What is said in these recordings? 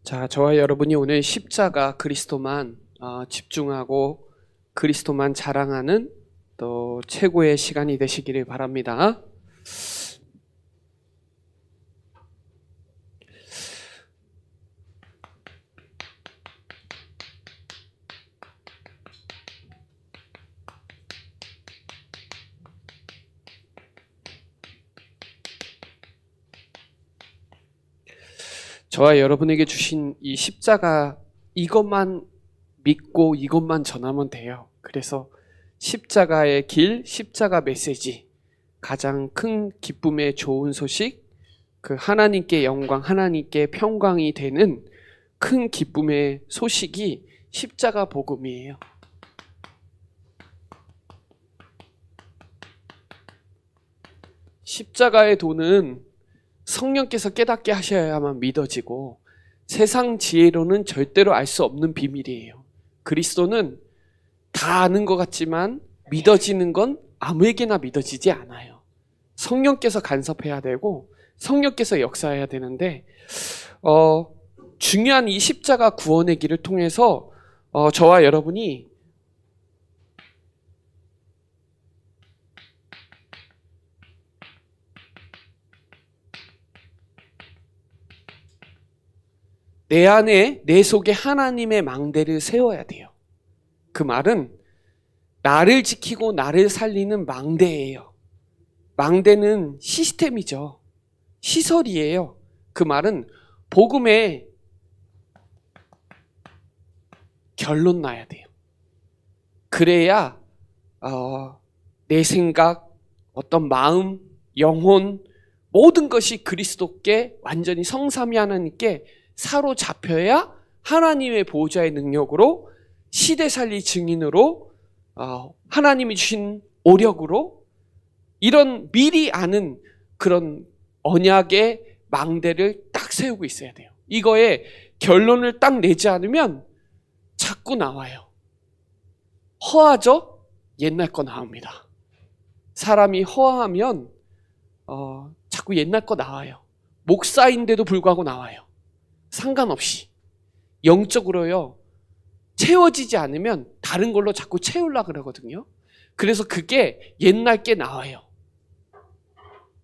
자, 저와 여러분이 오늘 십자가 그리스도만 집중하고 그리스도만 자랑하는 또 최고의 시간이 되시기를 바랍니다. 저와 여러분에게 주신 이 십자가, 이것만 믿고 이것만 전하면 돼요. 그래서 십자가의 길, 십자가 메시지, 가장 큰 기쁨의 좋은 소식, 그 하나님께 영광, 하나님께 평강이 되는 큰 기쁨의 소식이 십자가 복음이에요. 십자가의 도는 성령께서 깨닫게 하셔야만 믿어지고 세상 지혜로는 절대로 알 수 없는 비밀이에요. 그리스도는 다 아는 것 같지만 믿어지는 건 아무에게나 믿어지지 않아요. 성령께서 간섭해야 되고 성령께서 역사해야 되는데 중요한 이 십자가 구원의 길을 통해서 저와 여러분이 내 안에, 내 속에 하나님의 망대를 세워야 돼요. 그 말은 나를 지키고 나를 살리는 망대예요. 망대는 시스템이죠. 시설이에요. 그 말은 복음에 결론 나야 돼요. 그래야 내 생각, 어떤 마음, 영혼, 모든 것이 그리스도께 완전히 성삼위 하나님께 사로잡혀야 하나님의 보호자의 능력으로 시대살리 증인으로 하나님이 주신 오력으로 이런 미리 아는 그런 언약의 망대를 딱 세우고 있어야 돼요. 이거에 결론을 딱 내지 않으면 자꾸 나와요. 허하죠? 옛날 거 나옵니다. 사람이 허하면 자꾸 옛날 거 나와요. 목사인데도 불구하고 나와요. 상관없이 영적으로요, 채워지지 않으면 다른 걸로 자꾸 채우려고 그러거든요. 그래서 그게 옛날 게 나와요.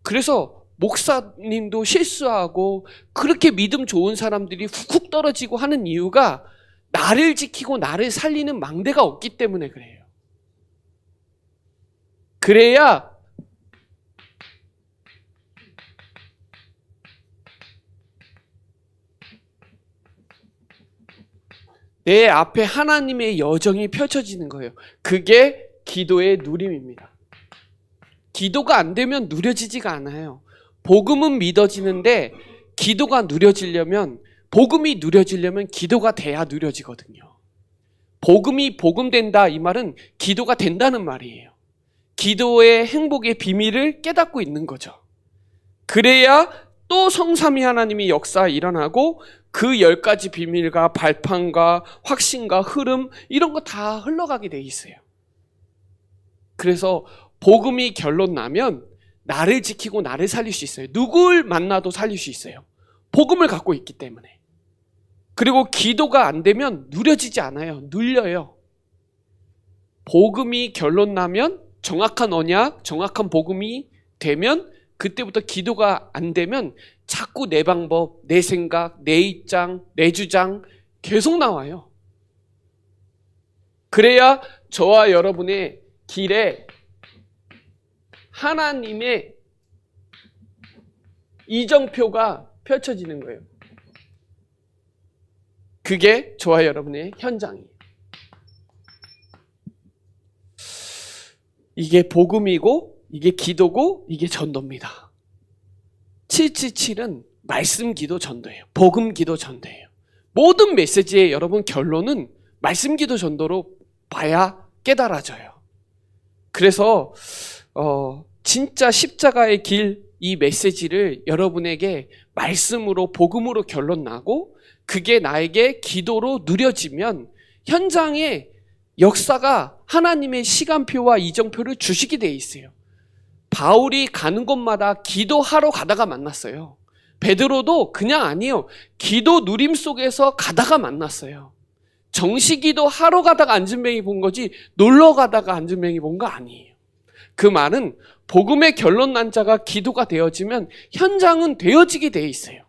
그래서 목사님도 실수하고 그렇게 믿음 좋은 사람들이 훅훅 떨어지고 하는 이유가 나를 지키고 나를 살리는 망대가 없기 때문에 그래요. 그래야 내 앞에 하나님의 여정이 펼쳐지는 거예요. 그게 기도의 누림입니다. 기도가 안 되면 누려지지가 않아요. 복음은 믿어지는데 기도가 누려지려면, 복음이 누려지려면 기도가 돼야 누려지거든요. 복음이 복음된다, 이 말은 기도가 된다는 말이에요. 기도의 행복의 비밀을 깨닫고 있는 거죠. 그래야 또 성삼위 하나님이 역사 일어나고 그 10가지 비밀과 발판과 확신과 흐름, 이런 거 다 흘러가게 돼 있어요. 그래서 복음이 결론 나면 나를 지키고 나를 살릴 수 있어요. 누굴 만나도 살릴 수 있어요. 복음을 갖고 있기 때문에. 그리고 기도가 안 되면 누려지지 않아요. 눌려요. 복음이 결론 나면, 정확한 언약, 정확한 복음이 되면, 그때부터 기도가 안 되면 자꾸 내 방법, 내 생각, 내 입장, 내 주장 계속 나와요. 그래야 저와 여러분의 길에 하나님의 이정표가 펼쳐지는 거예요. 그게 저와 여러분의 현장이에요. 이게 복음이고, 이게 기도고, 이게 전도입니다. 777은 말씀 기도 전도예요. 복음 기도 전도예요. 모든 메시지의 여러분 결론은 말씀 기도 전도로 봐야 깨달아져요. 그래서 진짜 십자가의 길, 이 메시지를 여러분에게 말씀으로, 복음으로 결론 나고 그게 나에게 기도로 누려지면 현장에 역사가 하나님의 시간표와 이정표를 주시게 돼 있어요. 바울이 가는 곳마다 기도하러 가다가 만났어요. 베드로도 그냥 아니에요. 기도 누림 속에서 가다가 만났어요. 정시기도 하러 가다가 안진뱅이 본 거지 놀러 가다가 안진뱅이 본 거 아니에요. 그 말은 복음의 결론 난 자가 기도가 되어지면 현장은 되어지게 돼 있어요.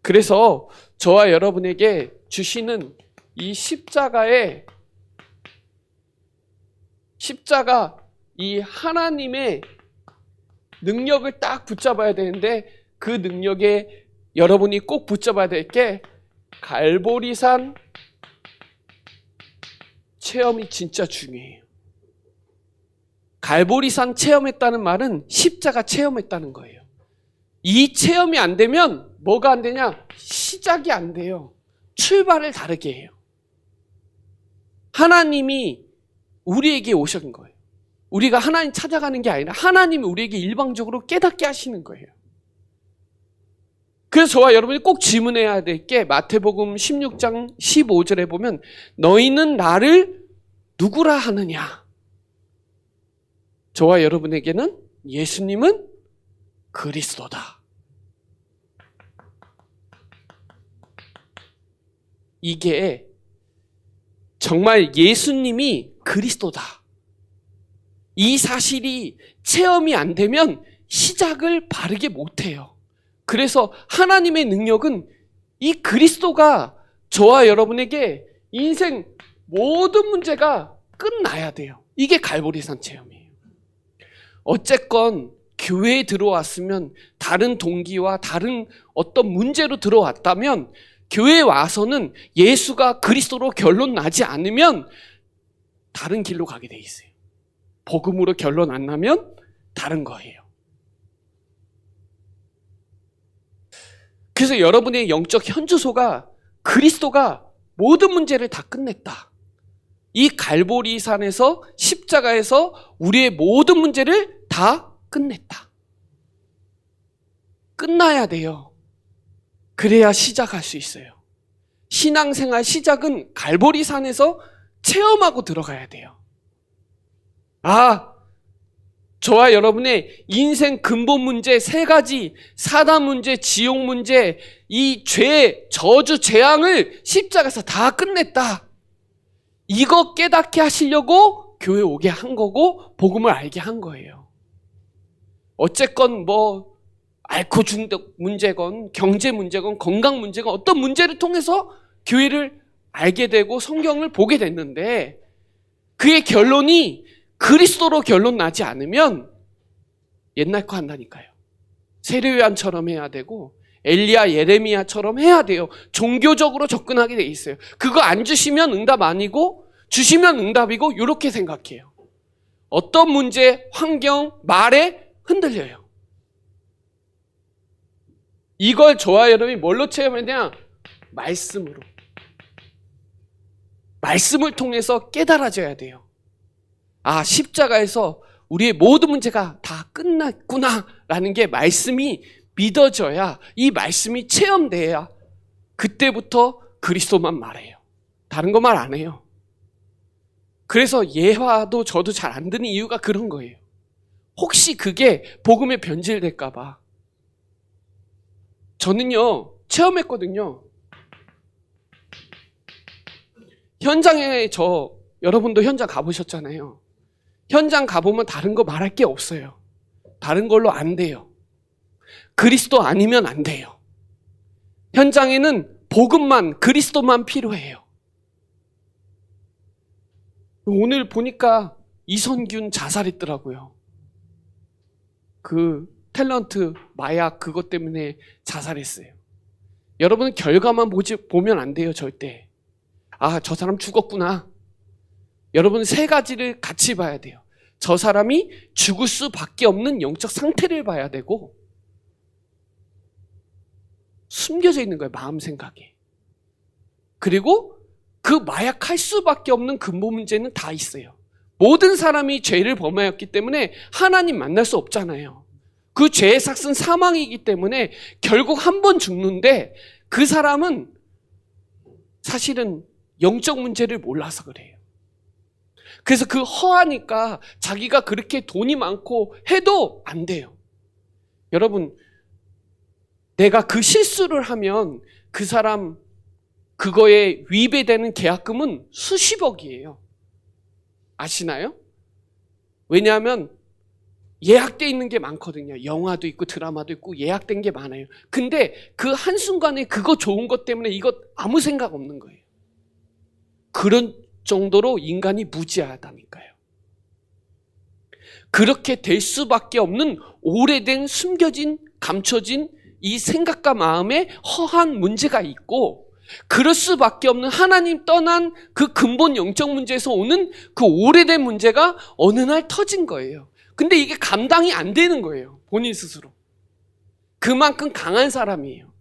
그래서 저와 여러분에게 주시는 이 십자가 이 하나님의 능력을 딱 붙잡아야 되는데 그 능력에 여러분이 꼭 붙잡아야 될 게 갈보리산 체험이 진짜 중요해요. 갈보리산 체험했다는 말은 십자가 체험했다는 거예요. 이 체험이 안 되면 뭐가 안 되냐? 시작이 안 돼요. 출발을 다르게 해요. 하나님이 우리에게 오신 거예요. 우리가 하나님 찾아가는 게 아니라 하나님이 우리에게 일방적으로 깨닫게 하시는 거예요. 그래서 저와 여러분이 꼭 질문해야 될 게 마태복음 16장 15절에 보면 너희는 나를 누구라 하느냐? 저와 여러분에게는 예수님은 그리스도다. 이게 정말 예수님이 그리스도다. 이 사실이 체험이 안 되면 시작을 바르게 못해요. 그래서 하나님의 능력은 이 그리스도가 저와 여러분에게 인생 모든 문제가 끝나야 돼요. 이게 갈보리산 체험이에요. 어쨌건 교회에 들어왔으면 다른 동기와 다른 어떤 문제로 들어왔다면 교회에 와서는 예수가 그리스도로 결론 나지 않으면 다른 길로 가게 돼 있어요. 복음으로 결론 안 나면 다른 거예요. 그래서 여러분의 영적 현주소가 그리스도가 모든 문제를 다 끝냈다. 이 갈보리산에서 십자가에서 우리의 모든 문제를 다 끝냈다. 끝나야 돼요. 그래야 시작할 수 있어요. 신앙생활 시작은 갈보리산에서 체험하고 들어가야 돼요. 저와 여러분의 인생 근본 문제 3가지, 사단 문제, 지옥 문제, 이 죄, 저주, 재앙을 십자가에서 다 끝냈다. 이거 깨닫게 하시려고 교회 오게 한 거고 복음을 알게 한 거예요. 어쨌건 알코올 중독 문제건 경제 문제건 건강 문제건 어떤 문제를 통해서 교회를 알게 되고 성경을 보게 됐는데 그의 결론이 그리스도로 결론 나지 않으면 옛날 거 한다니까요. 세례요한처럼 해야 되고 엘리야 예레미야처럼 해야 돼요. 종교적으로 접근하게 돼 있어요. 그거 안 주시면 응답 아니고 주시면 응답이고 이렇게 생각해요. 어떤 문제, 환경, 말에 흔들려요. 이걸 저와 여러분이 뭘로 체험했냐? 말씀으로. 말씀을 통해서 깨달아져야 돼요. 십자가에서 우리의 모든 문제가 다 끝났구나라는 게 말씀이 믿어져야, 이 말씀이 체험돼야 그때부터 그리스도만 말해요. 다른 거 말 안 해요. 그래서 예화도 저도 잘 안 듣는 이유가 그런 거예요. 혹시 그게 복음에 변질될까 봐. 저는요, 체험했거든요. 현장에 여러분도 현장 가보셨잖아요. 현장 가보면 다른 거 말할 게 없어요. 다른 걸로 안 돼요. 그리스도 아니면 안 돼요. 현장에는 복음만, 그리스도만 필요해요. 오늘 보니까 이선균 자살했더라고요. 그 탤런트 마약 그것 때문에 자살했어요. 여러분 결과만 보면 안 돼요. 절대. 저 사람 죽었구나. 여러분 3가지를 같이 봐야 돼요. 저 사람이 죽을 수밖에 없는 영적 상태를 봐야 되고 숨겨져 있는 거예요. 마음 생각에. 그리고 그 마약할 수밖에 없는 근본 문제는 다 있어요. 모든 사람이 죄를 범하였기 때문에 하나님 만날 수 없잖아요. 그 죄의 삭은 사망이기 때문에 결국 한 번 죽는데 그 사람은 사실은 영적 문제를 몰라서 그래요. 그래서 그 허하니까 자기가 그렇게 돈이 많고 해도 안 돼요. 여러분, 내가 그 실수를 하면 그 사람 그거에 위배되는 계약금은 수십억이에요. 아시나요? 왜냐하면 예약돼 있는 게 많거든요. 영화도 있고 드라마도 있고 예약된 게 많아요. 근데 그 한순간에 그거 좋은 것 때문에 이거 아무 생각 없는 거예요. 그런 정도로 인간이 무지하다니까요. 그렇게 될 수밖에 없는 오래된 숨겨진 감춰진 이 생각과 마음에 허한 문제가 있고, 그럴 수밖에 없는 하나님 떠난 그 근본 영적 문제에서 오는 그 오래된 문제가 어느 날 터진 거예요. 근데 이게 감당이 안 되는 거예요. 본인 스스로. 그만큼 강한 사람이에요.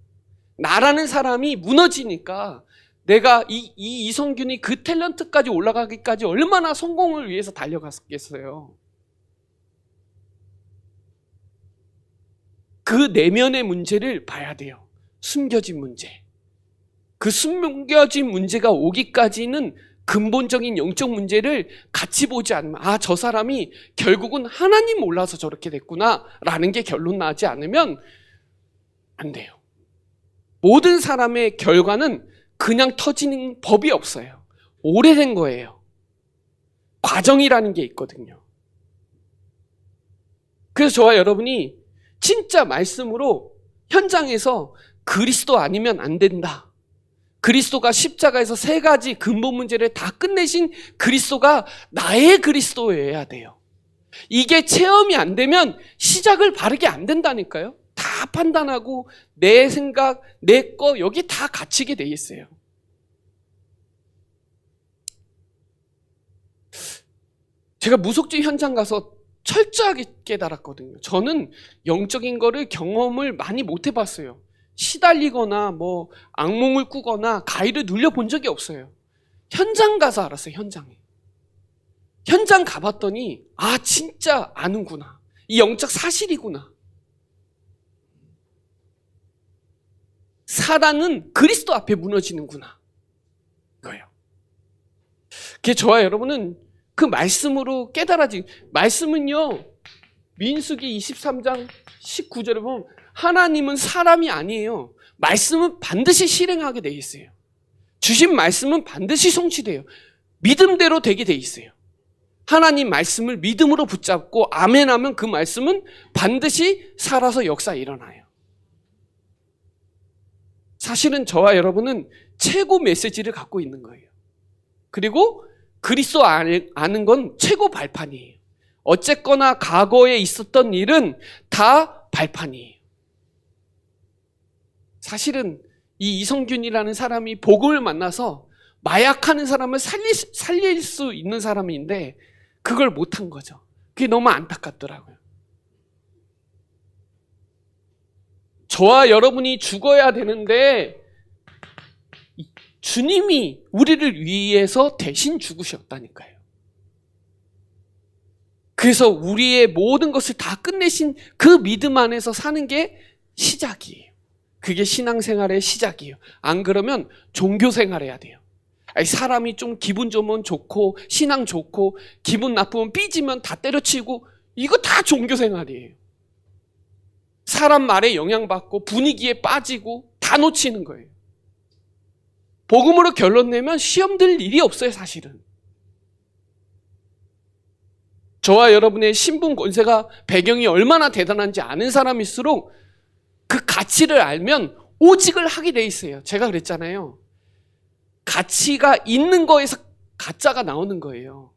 나라는 사람이 무너지니까 내가 이성균이 그 탤런트까지 올라가기까지 얼마나 성공을 위해서 달려갔겠어요. 그 내면의 문제를 봐야 돼요. 숨겨진 문제. 그 숨겨진 문제가 오기까지는 근본적인 영적 문제를 같이 보지 않으면, 아, 저 사람이 결국은 하나님 몰라서 저렇게 됐구나 라는 게 결론 나지 않으면 안 돼요. 모든 사람의 결과는 그냥 터지는 법이 없어요. 오래된 거예요. 과정이라는 게 있거든요. 그래서 저와 여러분이 진짜 말씀으로 현장에서 그리스도 아니면 안 된다. 그리스도가 십자가에서 세 가지 근본 문제를 다 끝내신 그리스도가 나의 그리스도여야 돼요. 이게 체험이 안 되면 시작을 바르게 안 된다니까요. 다 판단하고 내 생각, 내 거 여기 다 갇히게 돼 있어요. 제가 무속지 현장 가서 철저하게 깨달았거든요. 저는 영적인 거를 경험을 많이 못 해봤어요. 시달리거나 뭐 악몽을 꾸거나 가위를 눌려본 적이 없어요. 현장 가서 알았어요. 현장 가봤더니 아, 진짜 아는구나. 이 영적 사실이구나. 사단은 그리스도 앞에 무너지는구나. 이거예요. 그게 저와 여러분은 그 말씀으로 깨달아진, 말씀은요, 민수기 23장 19절에 보면 하나님은 사람이 아니에요. 말씀은 반드시 실행하게 돼 있어요. 주신 말씀은 반드시 성취돼요. 믿음대로 되게 돼 있어요. 하나님 말씀을 믿음으로 붙잡고 아멘하면 그 말씀은 반드시 살아서 역사 일어나요. 사실은 저와 여러분은 최고 메시지를 갖고 있는 거예요. 그리고 그리스도 아는 건 최고 발판이에요. 어쨌거나 과거에 있었던 일은 다 발판이에요. 사실은 이 이성균이라는 사람이 복음을 만나서 마약하는 사람을 살릴 수 있는 사람인데 그걸 못한 거죠. 그게 너무 안타깝더라고요. 저와 여러분이 죽어야 되는데 주님이 우리를 위해서 대신 죽으셨다니까요. 그래서 우리의 모든 것을 다 끝내신 그 믿음 안에서 사는 게 시작이에요. 그게 신앙생활의 시작이에요. 안 그러면 종교생활 해야 돼요. 아니, 사람이 좀 기분 좋으면 좋고 신앙 좋고 기분 나쁘면 삐지면 다 때려치고 이거 다 종교생활이에요. 사람 말에 영향받고 분위기에 빠지고 다 놓치는 거예요. 복음으로 결론 내면 시험 들 일이 없어요, 사실은. 저와 여러분의 신분 권세가 배경이 얼마나 대단한지 아는 사람일수록 그 가치를 알면 오직을 하게 돼 있어요. 제가 그랬잖아요. 가치가 있는 거에서 가짜가 나오는 거예요.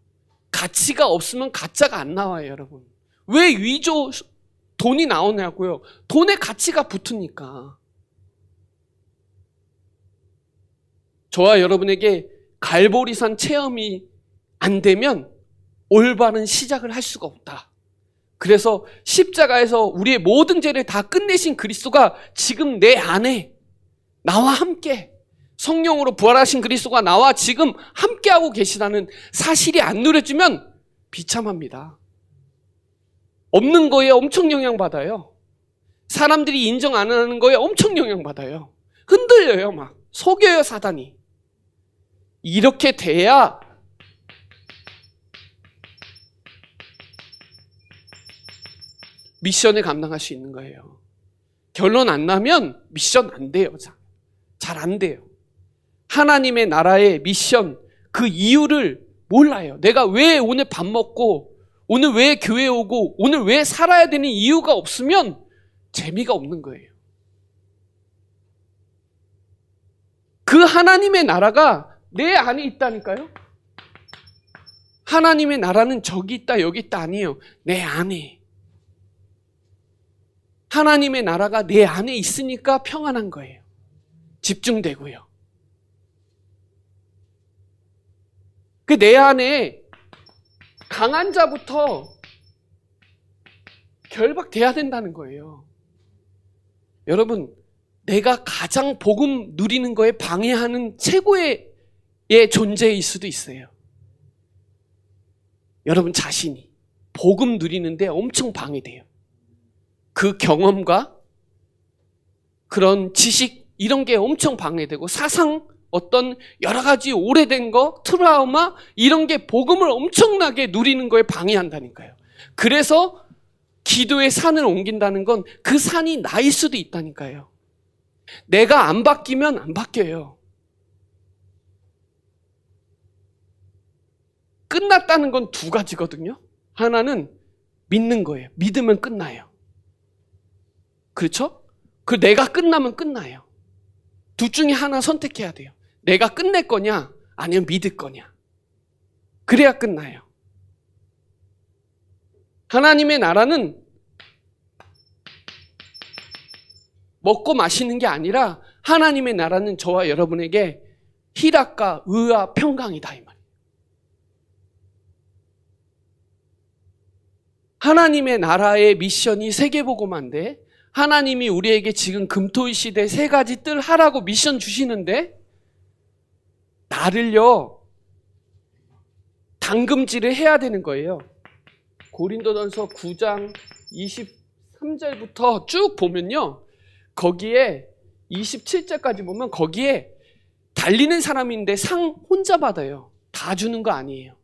가치가 없으면 가짜가 안 나와요, 여러분. 왜 위조 돈이 나오냐고요? 돈에 가치가 붙으니까. 저와 여러분에게 갈보리산 체험이 안 되면 올바른 시작을 할 수가 없다. 그래서 십자가에서 우리의 모든 죄를 다 끝내신 그리스도가 지금 내 안에 나와 함께 성령으로 부활하신 그리스도가 나와 지금 함께하고 계시다는 사실이 안 누려지면 비참합니다. 없는 거에 엄청 영향받아요. 사람들이 인정 안 하는 거에 엄청 영향받아요. 흔들려요, 막. 속여요, 사단이. 이렇게 돼야 미션을 감당할 수 있는 거예요. 결론 안 나면 미션 안 돼요. 잘 안 돼요. 하나님의 나라의 미션, 그 이유를 몰라요. 내가 왜 오늘 밥 먹고, 오늘 왜 교회 오고, 오늘 왜 살아야 되는 이유가 없으면 재미가 없는 거예요. 그 하나님의 나라가 내 안에 있다니까요. 하나님의 나라는 저기 있다 여기 있다 아니에요. 내 안에. 하나님의 나라가 내 안에 있으니까 평안한 거예요. 집중되고요. 그 내 안에 강한 자부터 결박돼야 된다는 거예요. 여러분, 내가 가장 복음 누리는 거에 방해하는 최고의 존재일 수도 있어요. 여러분 자신이 복음 누리는데 엄청 방해돼요. 그 경험과 그런 지식 이런 게 엄청 방해되고 사상 어떤 여러 가지 오래된 거 트라우마 이런 게 복음을 엄청나게 누리는 거에 방해한다니까요. 그래서 기도의 산을 옮긴다는 건 그 산이 나일 수도 있다니까요. 내가 안 바뀌면 안 바뀌어요. 끝났다는 건 두 가지거든요. 하나는 믿는 거예요. 믿으면 끝나요. 그렇죠? 그 내가 끝나면 끝나요. 둘 중에 하나 선택해야 돼요. 내가 끝낼 거냐 아니면 믿을 거냐. 그래야 끝나요. 하나님의 나라는 먹고 마시는 게 아니라 하나님의 나라는 저와 여러분에게 희락과 의와 평강이다 이 말이에요. 하나님의 나라의 미션이 세계복음화인데 하나님이 우리에게 지금 금토일 시대 세 가지 뜰 하라고 미션 주시는데 나를요 당금질을 해야 되는 거예요. 고린도전서 9장 23절부터 쭉 보면요. 거기에 27절까지 보면 거기에 달리는 사람인데 상 혼자 받아요. 다 주는 거 아니에요.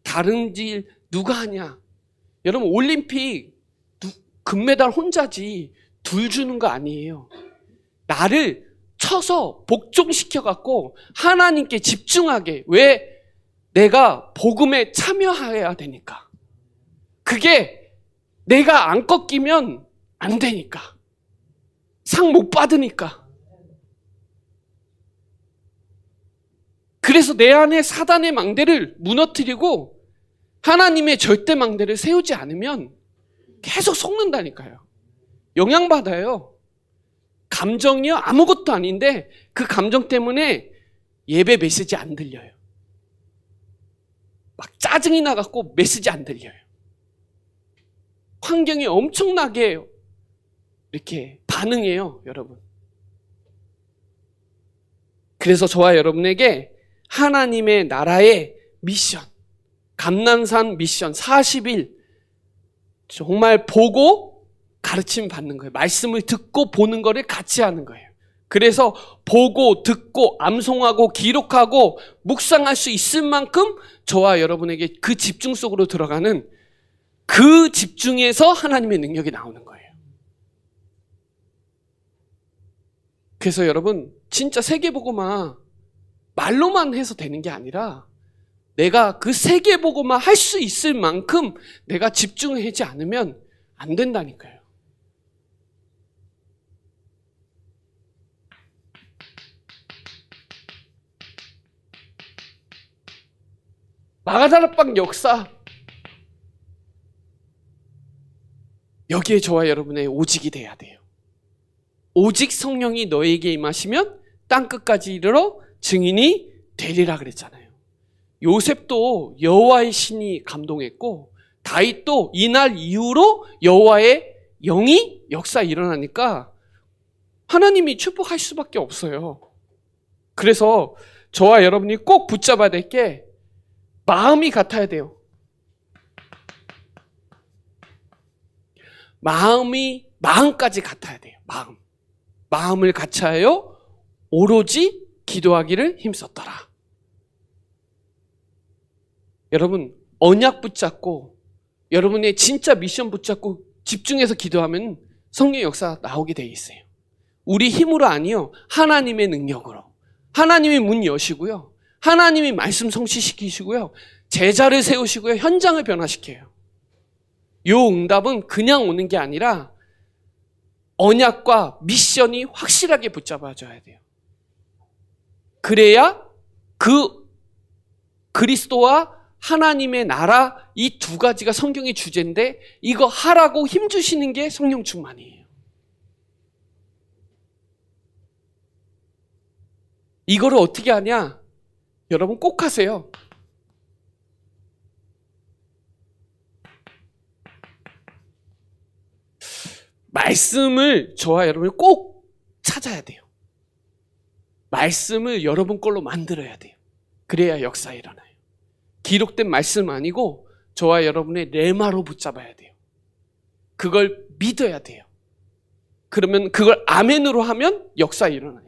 다른질 누가 하냐. 여러분 올림픽 금메달 혼자지 둘 주는 거 아니에요. 나를 쳐서 복종시켜갖고 하나님께 집중하게. 왜? 내가 복음에 참여해야 되니까. 그게 내가 안 꺾이면 안 되니까. 상 못 받으니까. 그래서 내 안에 사단의 망대를 무너뜨리고 하나님의 절대 망대를 세우지 않으면 계속 속는다니까요. 영향받아요. 감정이요? 아무것도 아닌데 그 감정 때문에 예배 메시지 안 들려요. 막 짜증이 나갖고 메시지 안 들려요. 환경이 엄청나게 이렇게 반응해요, 여러분. 그래서 저와 여러분에게 하나님의 나라의 미션, 감난산 미션 40일 정말 보고 가르침 받는 거예요. 말씀을 듣고 보는 거를 같이 하는 거예요. 그래서 보고 듣고 암송하고 기록하고 묵상할 수 있을 만큼 저와 여러분에게 그 집중 속으로 들어가는 그 집중에서 하나님의 능력이 나오는 거예요. 그래서 여러분 진짜 세계복음화 말로만 해서 되는 게 아니라 내가 그 세계복음화 할 수 있을 만큼 내가 집중하지 않으면 안 된다니까요. 마가다락방 역사 여기에 저와 여러분의 오직이 돼야 돼요. 오직 성령이 너에게 임하시면 땅끝까지 이르러 증인이 되리라 그랬잖아요. 요셉도 여호와의 신이 감동했고 다윗도 이날 이후로 여호와의 영이 역사 일어나니까 하나님이 축복할 수밖에 없어요. 그래서 저와 여러분이 꼭 붙잡아야 될 게 마음이 같아야 돼요. 마음까지 같아야 돼요. 마음을 같이하여 오로지 기도하기를 힘썼더라. 여러분 언약 붙잡고 여러분의 진짜 미션 붙잡고 집중해서 기도하면 성령 역사 나오게 돼 있어요. 우리 힘으로 아니요, 하나님의 능력으로. 하나님이 문 여시고요, 하나님이 말씀 성취시키시고요, 제자를 세우시고요, 현장을 변화시켜요. 요 응답은 그냥 오는 게 아니라 언약과 미션이 확실하게 붙잡아져야 돼요. 그래야 그 그리스도와 하나님의 나라, 이 두 가지가 성경의 주제인데, 이거 하라고 힘주시는 게 성령 충만이에요. 이거를 어떻게 하냐? 여러분 꼭 하세요. 말씀을 저와 여러분이 꼭 찾아야 돼요. 말씀을 여러분 걸로 만들어야 돼요. 그래야 역사 일어나요. 기록된 말씀 아니고 저와 여러분의 레마로 붙잡아야 돼요. 그걸 믿어야 돼요. 그러면 그걸 아멘으로 하면 역사 일어나요.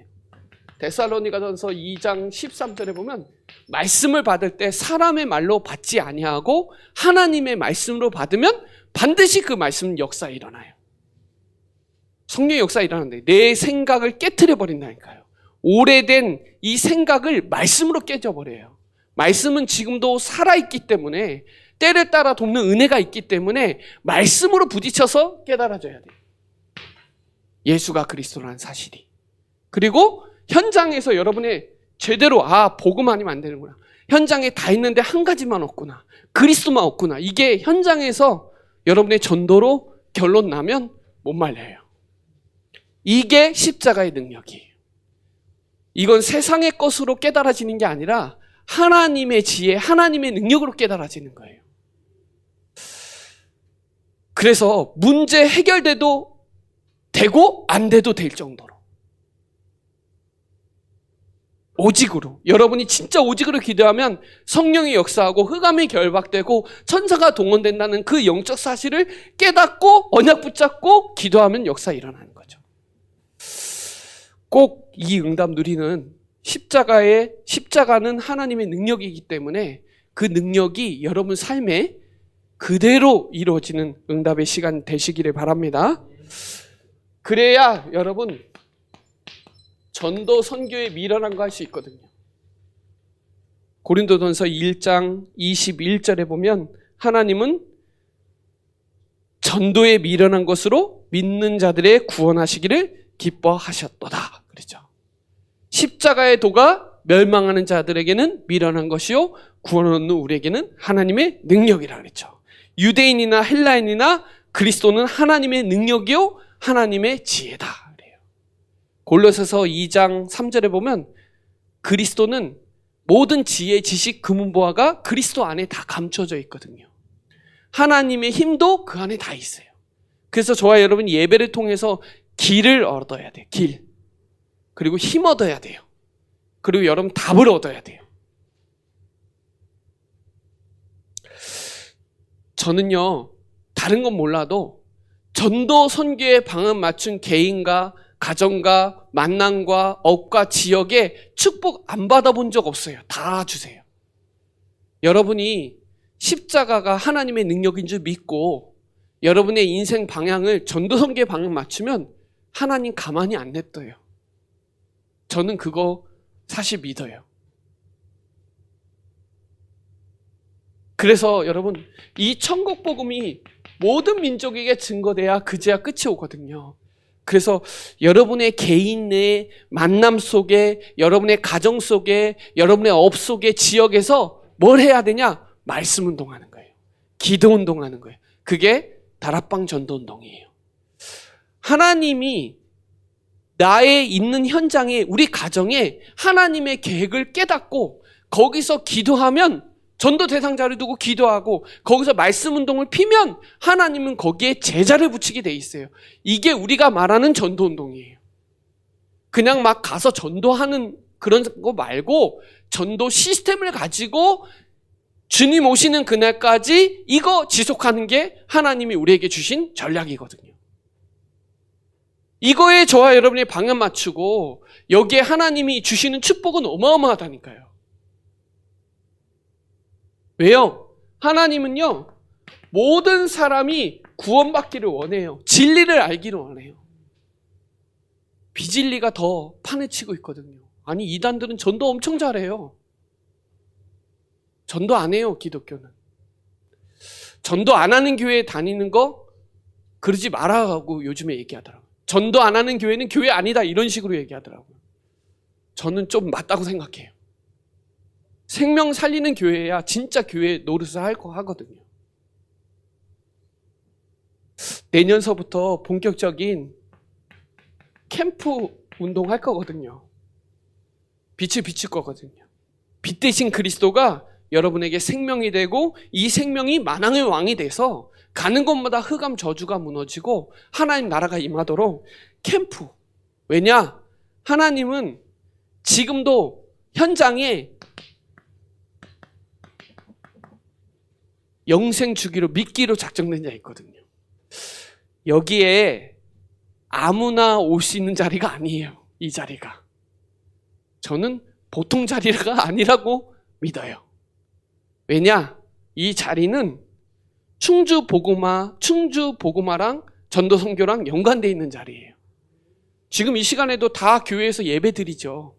데살로니가전서 2장 13절에 보면 말씀을 받을 때 사람의 말로 받지 아니하고 하나님의 말씀으로 받으면 반드시 그 말씀 역사 일어나요. 성령의 역사 일어나는데 내 생각을 깨트려 버린다니까요. 오래된 이 생각을 말씀으로 깨져버려요. 말씀은 지금도 살아있기 때문에, 때를 따라 돕는 은혜가 있기 때문에 말씀으로 부딪혀서 깨달아져야 돼요. 예수가 그리스도라는 사실이. 그리고 현장에서 여러분의 제대로 복음 아니면 안 되는구나, 현장에 다 있는데 한 가지만 없구나, 그리스도만 없구나, 이게 현장에서 여러분의 전도로 결론 나면 못 말려요. 이게 십자가의 능력이에요. 이건 세상의 것으로 깨달아지는 게 아니라 하나님의 지혜, 하나님의 능력으로 깨달아지는 거예요. 그래서 문제 해결돼도 되고 안 돼도 될 정도로, 오직으로, 여러분이 진짜 오직으로 기도하면 성령이 역사하고 흑암이 결박되고 천사가 동원된다는 그 영적 사실을 깨닫고 언약 붙잡고 기도하면 역사 일어나는 거죠. 꼭 이 응답 누리는 십자가는 하나님의 능력이기 때문에 그 능력이 여러분 삶에 그대로 이루어지는 응답의 시간 되시기를 바랍니다. 그래야 여러분 전도 선교에 미련한 거 할 수 있거든요. 고린도전서 1장 21절에 보면 하나님은 전도에 미련한 것으로 믿는 자들의 구원하시기를 기뻐하셨도다. 그렇죠. 십자가의 도가 멸망하는 자들에게는 미련한 것이요 구원 얻는 우리에게는 하나님의 능력이라 그랬죠. 유대인이나 헬라인이나 그리스도는 하나님의 능력이요 하나님의 지혜다 그래요. 골로새서 2장 3절에 보면 그리스도는 모든 지혜, 지식, 금은보화가 그리스도 안에 다 감춰져 있거든요. 하나님의 힘도 그 안에 다 있어요. 그래서 저와 여러분이 예배를 통해서 길을 얻어야 돼요. 길. 그리고 힘 얻어야 돼요. 그리고 여러분 답을 얻어야 돼요. 저는요, 다른 건 몰라도 전도 선교에 방안 맞춘 개인과 가정과 만남과 업과 지역에 축복 안 받아본 적 없어요. 다 주세요. 여러분이 십자가가 하나님의 능력인 줄 믿고 여러분의 인생 방향을 전도 선교에 방향 맞추면 하나님 가만히 안 냅둬요. 저는 그거 사실 믿어요. 그래서 여러분 이 천국 복음이 모든 민족에게 증거돼야 그제야 끝이 오거든요. 그래서 여러분의 개인 내 만남 속에, 여러분의 가정 속에, 여러분의 업 속에, 지역에서 뭘 해야 되냐? 말씀 운동하는 거예요. 기도 운동하는 거예요. 그게 다락방 전도 운동이에요. 하나님이 나의 있는 현장에, 우리 가정에 하나님의 계획을 깨닫고 거기서 기도하면, 전도 대상자를 두고 기도하고 거기서 말씀 운동을 피면 하나님은 거기에 제자를 붙이게 돼 있어요. 이게 우리가 말하는 전도 운동이에요. 그냥 막 가서 전도하는 그런 거 말고 전도 시스템을 가지고 주님 오시는 그날까지 이거 지속하는 게 하나님이 우리에게 주신 전략이거든요. 이거에 저와 여러분이 방향 맞추고 여기에 하나님이 주시는 축복은 어마어마하다니까요. 왜요? 하나님은요, 모든 사람이 구원받기를 원해요. 진리를 알기를 원해요. 비진리가 더 판을 치고 있거든요. 아니, 이단들은 전도 엄청 잘해요. 전도 안 해요, 기독교는. 전도 안 하는 교회에 다니는 거 그러지 말아라고 요즘에 얘기하더라고요. 전도 안 하는 교회는 교회 아니다, 이런 식으로 얘기하더라고요. 저는 좀 맞다고 생각해요. 생명 살리는 교회야 진짜 교회 노릇을 할 거 하거든요. 내년서부터 본격적인 캠프 운동 할 거거든요. 빛을 비출 거거든요. 빛 대신 그리스도가 여러분에게 생명이 되고 이 생명이 만왕의 왕이 돼서 가는 곳마다 흑암 저주가 무너지고 하나님 나라가 임하도록 캠프. 왜냐? 하나님은 지금도 현장에 영생 주기로 믿기로 작정된 자 있거든요. 여기에 아무나 올 수 있는 자리가 아니에요. 이 자리가. 저는 보통 자리가 아니라고 믿어요. 왜냐? 이 자리는 충주 복음화랑 전도 선교랑 연관되어 있는 자리예요. 지금 이 시간에도 다 교회에서 예배 드리죠.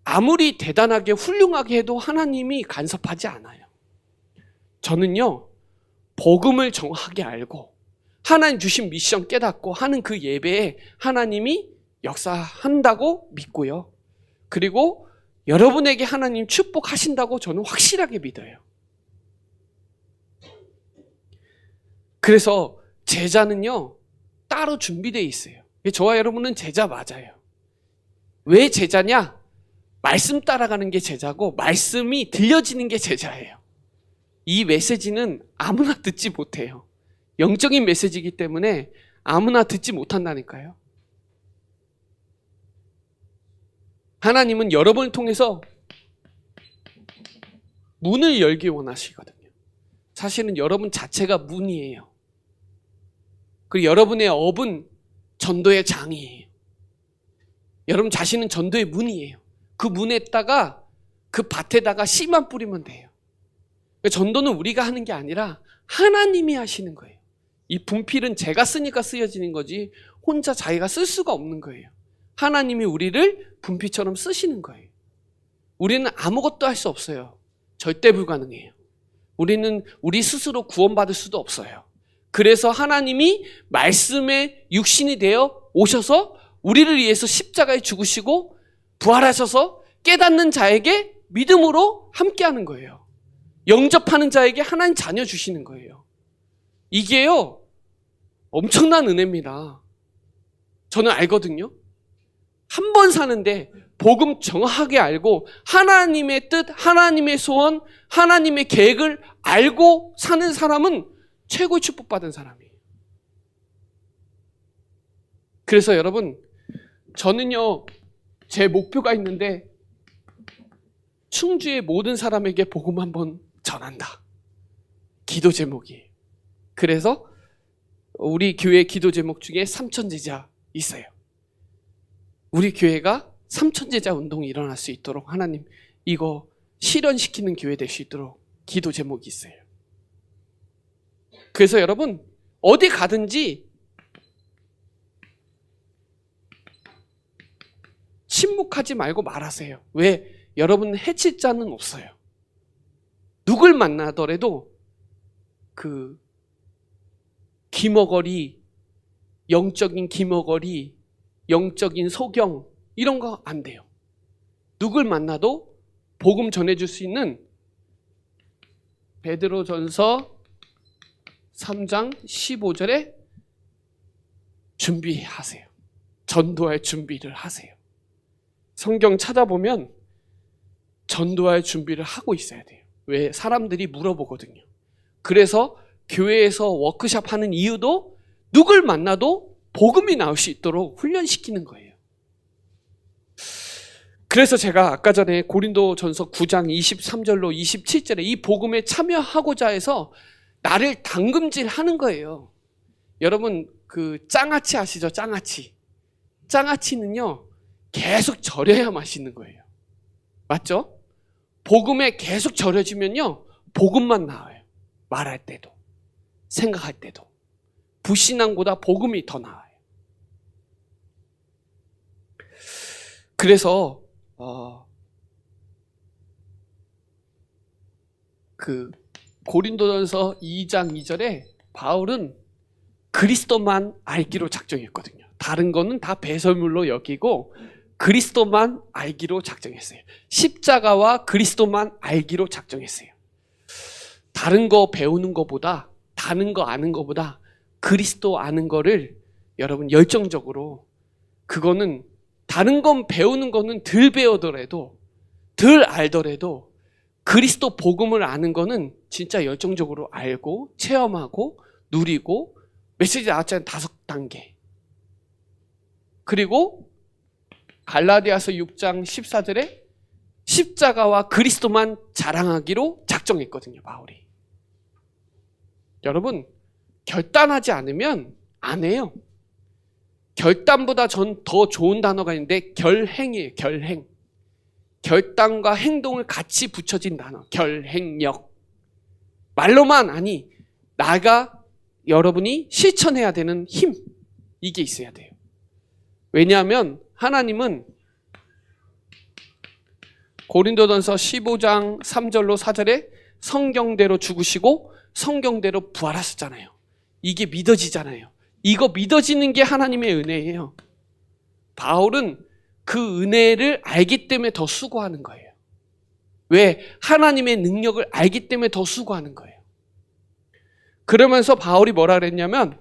아무리 대단하게 훌륭하게 해도 하나님이 간섭하지 않아요. 저는요, 복음을 정확하게 알고 하나님 주신 미션 깨닫고 하는 그 예배에 하나님이 역사한다고 믿고요. 그리고 여러분에게 하나님 축복하신다고 저는 확실하게 믿어요. 그래서 제자는요, 따로 준비되어 있어요. 저와 여러분은 제자 맞아요. 왜 제자냐? 말씀 따라가는 게 제자고 말씀이 들려지는 게 제자예요. 이 메시지는 아무나 듣지 못해요. 영적인 메시지이기 때문에 아무나 듣지 못한다니까요. 하나님은 여러분을 통해서 문을 열기 원하시거든요. 사실은 여러분 자체가 문이에요. 그리고 여러분의 업은 전도의 장이에요. 여러분 자신은 전도의 문이에요. 그 문에다가 그 밭에다가 씨만 뿌리면 돼요. 전도는 우리가 하는 게 아니라 하나님이 하시는 거예요. 이 분필은 제가 쓰니까 쓰여지는 거지 혼자 자기가 쓸 수가 없는 거예요. 하나님이 우리를 분필처럼 쓰시는 거예요. 우리는 아무것도 할 수 없어요. 절대 불가능해요. 우리는 우리 스스로 구원받을 수도 없어요. 그래서 하나님이 말씀의 육신이 되어 오셔서 우리를 위해서 십자가에 죽으시고 부활하셔서 깨닫는 자에게 믿음으로 함께하는 거예요. 영접하는 자에게 하나님 자녀 주시는 거예요. 이게요, 엄청난 은혜입니다. 저는 알거든요. 한 번 사는데 복음 정확하게 알고 하나님의 뜻, 하나님의 소원, 하나님의 계획을 알고 사는 사람은 최고의 축복받은 사람이에요. 그래서 여러분, 저는요, 제 목표가 있는데 충주의 모든 사람에게 복음 한번 전한다. 기도 제목이에요. 그래서 우리 교회 기도 제목 중에 삼천제자 있어요. 우리 교회가 삼천제자 운동이 일어날 수 있도록 하나님 이거 실현시키는 교회 될 수 있도록 기도 제목이 있어요. 그래서 여러분 어디 가든지 침묵하지 말고 말하세요. 왜? 여러분 해칠 자는 없어요. 누굴 만나더라도 그 기머거리, 영적인 기머거리, 영적인 소경 이런 거 안 돼요. 누굴 만나도 복음 전해줄 수 있는 베드로전서 3장 15절에 준비하세요. 전도할 준비를 하세요. 성경 찾아보면 전도할 준비를 하고 있어야 돼요. 왜? 사람들이 물어보거든요. 그래서 교회에서 워크숍 하는 이유도 누굴 만나도 복음이 나올 수 있도록 훈련시키는 거예요. 그래서 제가 아까 전에 고린도전서 9장 23절로 27절에 이 복음에 참여하고자 해서 나를 당금질 하는 거예요. 여러분 그 장아찌 아시죠? 장아찌. 장아찌는요 계속 절여야 맛있는 거예요. 맞죠? 복음에 계속 절여지면요 복음만 나와요. 말할 때도. 생각할 때도 불신앙보다 복음이 더 나아요. 그래서 그 고린도전서 2장 2절에 바울은 그리스도만 알기로 작정했거든요. 다른 거는 다 배설물로 여기고 그리스도만 알기로 작정했어요. 십자가와 그리스도만 알기로 작정했어요. 다른 거 배우는 거보다, 다른 거 아는 거보다 그리스도 아는 거를 여러분 열정적으로, 그거는 다른 건 배우는 거는 덜 배우더라도, 덜 알더라도 그리스도 복음을 아는 거는 진짜 열정적으로 알고 체험하고 누리고, 메시지 나왔잖아요. 5단계. 그리고 갈라디아서 6장 14절에 십자가와 그리스도만 자랑하기로 작정했거든요, 바울이. 여러분, 결단하지 않으면 안 해요. 결단보다 전 더 좋은 단어가 있는데 결행이에요. 결행. 결단과 행동을 같이 붙여진 단어. 결행력. 말로만 아니, 여러분이 실천해야 되는 힘, 이게 있어야 돼요. 왜냐하면 하나님은 고린도전서 15장 3절로 4절에 성경대로 죽으시고 성경대로 부활하셨잖아요. 이게 믿어지잖아요. 이거 믿어지는 게 하나님의 은혜예요. 바울은 그 은혜를 알기 때문에 더 수고하는 거예요. 왜? 하나님의 능력을 알기 때문에 더 수고하는 거예요. 그러면서 바울이 뭐라 그랬냐면,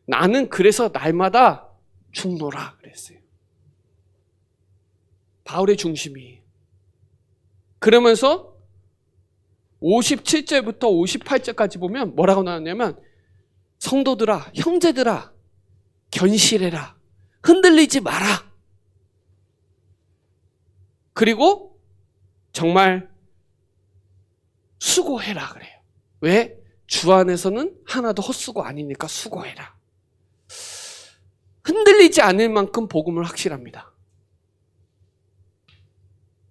나는 그래서 날마다 죽노라 그랬어요. 바울의 중심이. 그러면서 57절부터 58절까지 보면 뭐라고 나왔냐면, 성도들아, 형제들아, 견실해라, 흔들리지 마라. 그리고 정말 수고해라 그래요. 왜? 주 안에서는 하나도 헛수고 아니니까 수고해라. 흔들리지 않을 만큼 복음을 확실합니다.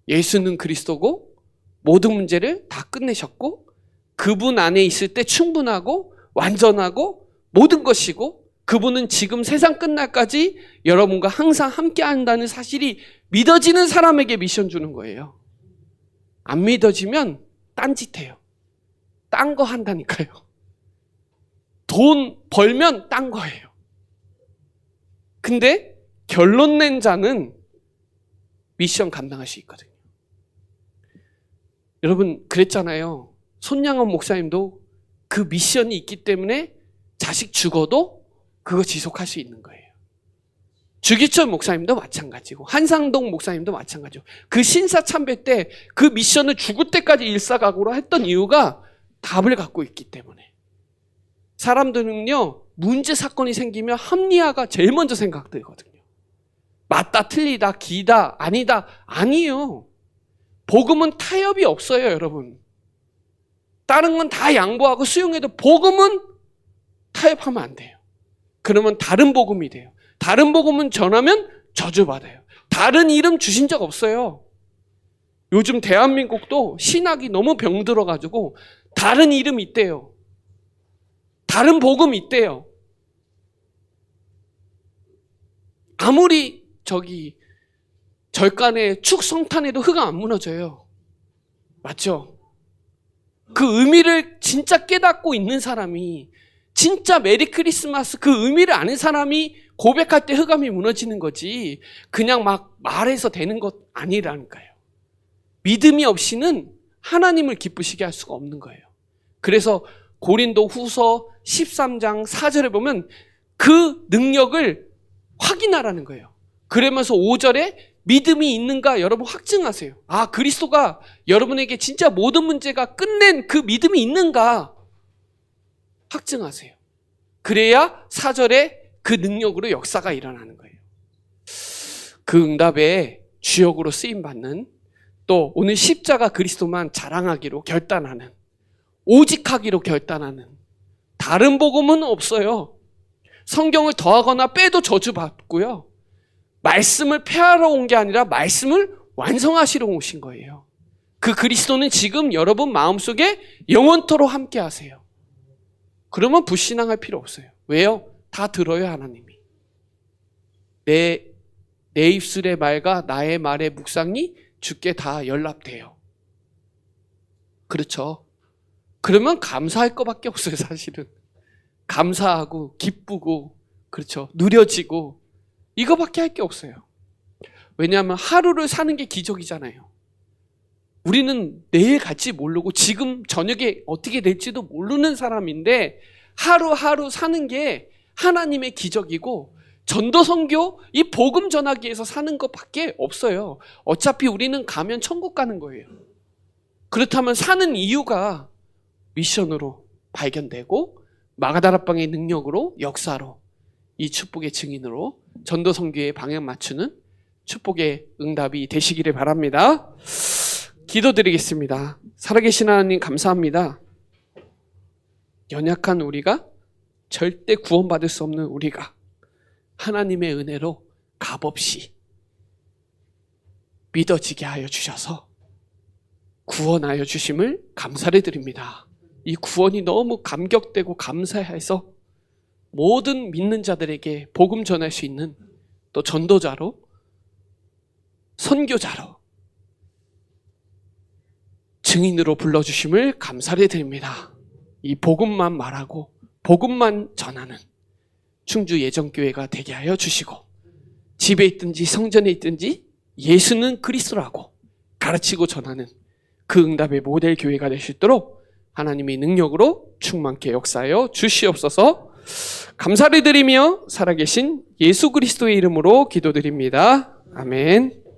예수는 그리스도고 모든 문제를 다 끝내셨고 그분 안에 있을 때 충분하고 완전하고 모든 것이고, 그분은 지금 세상 끝날까지 여러분과 항상 함께 한다는 사실이 믿어지는 사람에게 미션 주는 거예요. 안 믿어지면 딴짓해요. 딴 거 한다니까요. 돈 벌면 딴 거예요. 근데 결론 낸 자는 미션 감당할 수 있거든요. 여러분, 그랬잖아요. 손양원 목사님도 그 미션이 있기 때문에 자식 죽어도 그거 지속할 수 있는 거예요. 주기철 목사님도 마찬가지고 한상동 목사님도 마찬가지고, 그 신사참배 때 그 미션을 죽을 때까지 일사각오로 했던 이유가 답을 갖고 있기 때문에. 사람들은요, 문제 사건이 생기면 합리화가 제일 먼저 생각되거든요. 맞다, 틀리다, 기다, 아니다. 아니에요. 복음은 타협이 없어요, 여러분. 다른 건 다 양보하고 수용해도 복음은 타협하면 안 돼요. 그러면 다른 복음이 돼요. 다른 복음은 전하면 저주받아요. 다른 이름 주신 적 없어요. 요즘 대한민국도 신학이 너무 병들어가지고 다른 이름 있대요. 다른 복음 있대요. 아무리 절간에 축성탄에도 흙 안 무너져요. 맞죠? 그 의미를 진짜 깨닫고 있는 사람이, 진짜 메리 크리스마스 그 의미를 아는 사람이 고백할 때 흑암이 무너지는 거지, 그냥 막 말해서 되는 것 아니라니까요. 믿음이 없이는 하나님을 기쁘시게 할 수가 없는 거예요. 그래서 고린도 후서 13장 4절에 보면 그 능력을 확인하라는 거예요. 그러면서 5절에 믿음이 있는가 여러분 확증하세요. 아, 그리스도가 여러분에게 진짜 모든 문제가 끝낸 그 믿음이 있는가 확증하세요. 그래야 4절에 그 능력으로 역사가 일어나는 거예요. 그 응답에 주역으로 쓰임받는, 또 오늘 십자가 그리스도만 자랑하기로 결단하는, 오직 하기로 결단하는, 다른 복음은 없어요. 성경을 더하거나 빼도 저주받고요. 말씀을 폐하러 온 게 아니라 말씀을 완성하시러 오신 거예요. 그 그리스도는 지금 여러분 마음속에 영원토록 함께 하세요. 그러면 불신앙할 필요 없어요. 왜요? 다 들어요, 하나님이. 내 입술의 말과 나의 말의 묵상이 주께 다 연락돼요. 그렇죠. 그러면 감사할 것밖에 없어요, 사실은. 감사하고 기쁘고, 그렇죠. 누려지고, 이거밖에 할 게 없어요. 왜냐하면 하루를 사는 게 기적이잖아요. 우리는 내일 갈지 모르고 지금 저녁에 어떻게 될지도 모르는 사람인데 하루하루 사는 게 하나님의 기적이고, 전도 선교, 이 복음 전하기 위해서 사는 것밖에 없어요. 어차피 우리는 가면 천국 가는 거예요. 그렇다면 사는 이유가 미션으로 발견되고 마가다락방의 능력으로, 역사로, 이 축복의 증인으로 전도 선교의 방향 맞추는 축복의 응답이 되시기를 바랍니다. 기도드리겠습니다. 살아계신 하나님 감사합니다. 연약한 우리가, 절대 구원받을 수 없는 우리가 하나님의 은혜로 값없이 믿어지게 하여 주셔서 구원하여 주심을 감사를 드립니다. 이 구원이 너무 감격되고 감사해서 모든 믿는 자들에게 복음 전할 수 있는, 또 전도자로, 선교자로, 증인으로 불러주심을 감사를 드립니다. 이 복음만 말하고 복음만 전하는 충주 예정교회가 되게 하여 주시고, 집에 있든지 성전에 있든지 예수는 그리스도라고 가르치고 전하는 그 응답의 모델 교회가 될 수 있도록 하나님의 능력으로 충만케 역사하여 주시옵소서. 감사를 드리며 살아계신 예수 그리스도의 이름으로 기도드립니다. 아멘.